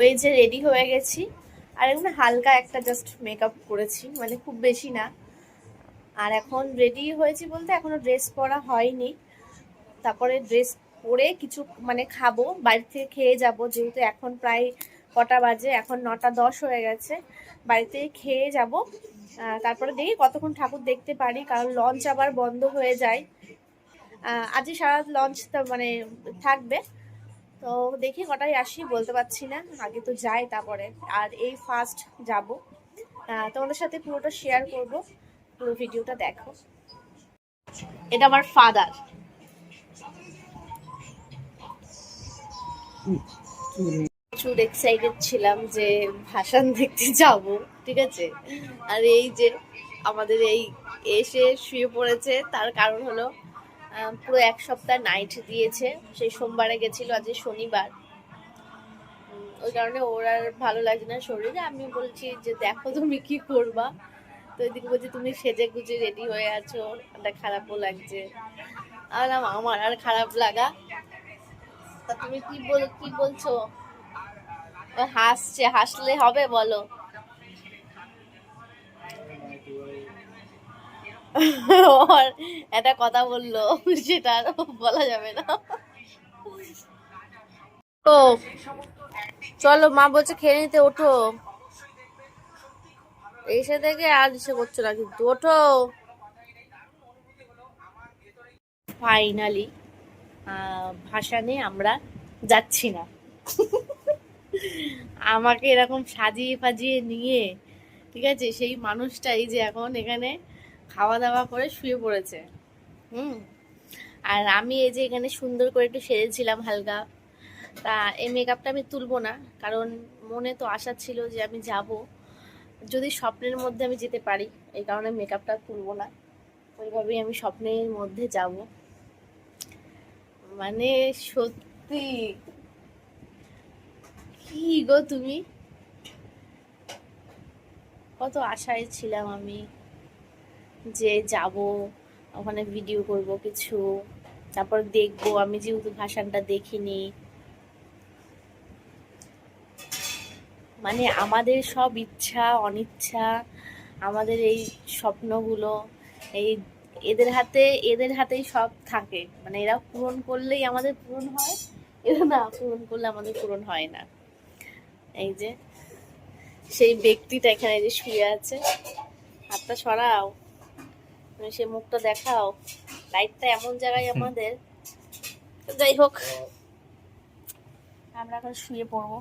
এই যে রেডি হয়ে গেছি, আর এখন হালকা একটা জাস্ট মেকআপ করেছি, মানে খুব বেশি না। আর এখন রেডি হয়েছি বলতে এখনো ড্রেস পরা হয়নি। তারপরে ড্রেস পরে কিছু মানে খাবো, বাড়ি থেকে খেয়ে যাব, যেহেতু এখন প্রায় কটা বাজে, এখন 9টা 10 হয়ে গেছে। বাড়িতে খেয়ে যাব, তারপরে দেখি কতক্ষণ ঠাকুর দেখতে পারি, কারণ লঞ্চ আবার বন্ধ হয়ে যায়। আজই সারা লঞ্চ মানে থাকবে। তো দেখি কটায় আসি বলতে পারছি না, আগে তো যাই তারপরে। আর এই ফার্স্ট যাব, তোমাদের সাথে পুরোটা শেয়ার করব, পুরো ভিডিওটা দেখো। এটা আমার ফাদার। প্রচুর এক্সাইটেড ছিলাম যে ভাসান দেখতে যাব, ঠিক আছে। আর এই যে আমাদের এই এসে শুয়ে পড়েছে, তার কারণ হলো পুরো 1 সপ্তাহ নাইট দিয়েছে, সেই সোমবারে গেছিল, আজ শনিবার। ওই কারণে ওর আর ভালো লাগছে না শরীরে। আমি বলছি যে দেখো তুমি কি করবা, তো এদিকে বলছি তুমি সেজে গুজে রেডি হয়ে আছো, এটা খারাপও লাগছে। আর আমার আর খারাপ লাগা, তা তুমি কি বলছো? ও হাসছে, হাসলে হবে বলো? ওর একটা কথা বললো, সেটা আর বলা যাবে না। ও চলো, মা বলছে খেয়ে নিতে, ওঠো। এসে থেকে আর ইসে করছো না, কিন্তু ওঠো। ফাইনালি ভাসানে আমরা যাচ্ছি না। আমাকে এরকম সাজিয়ে ফাজিয়ে নিয়ে, ঠিক আছে, সেই মানুষটাই যে এখন এখানে খাওয়া দাওয়া করে শুয়ে পড়েছে। হুম। আর আমি এই যে এখানে সুন্দর করে একটু সেরেছিলাম হালকা। তা এই মেকআপটা আমি তুলবো না, কারণ মনে তো আশা ছিল যে আমি যাব, যদি স্বপ্নের মধ্যে আমি যেতে পারি, এই কারণে মেকআপটা তুলবো না। ওইভাবেই আমি স্বপ্নের মধ্যে যাব। মানে সত্যি, কি গো তুমি, কত আশায় ছিলাম আমি যে যাব, ওখানে ভিডিও করব কিছু, তারপর দেখবো। আমি যেহেতু ভাসানটা দেখিনি, মানে আমাদের সব ইচ্ছা অনিচ্ছা, আমাদের এই স্বপ্নগুলো, এই এদের হাতেই সব থাকে। মানে এরা পূরণ করলেই আমাদের পূরণ হয়, এরা না পূরণ করলে আমাদের পূরণ হয় না। এই যে সেই ব্যক্তিটা এখানে যে শুয়ে আছে, হাতটা সরাও, তুমি সে মুখটা দেখাও। লাইটটা এমন জায়গায় আমাদের, যাই হোক আমরা এখন শুয়ে পড়বো।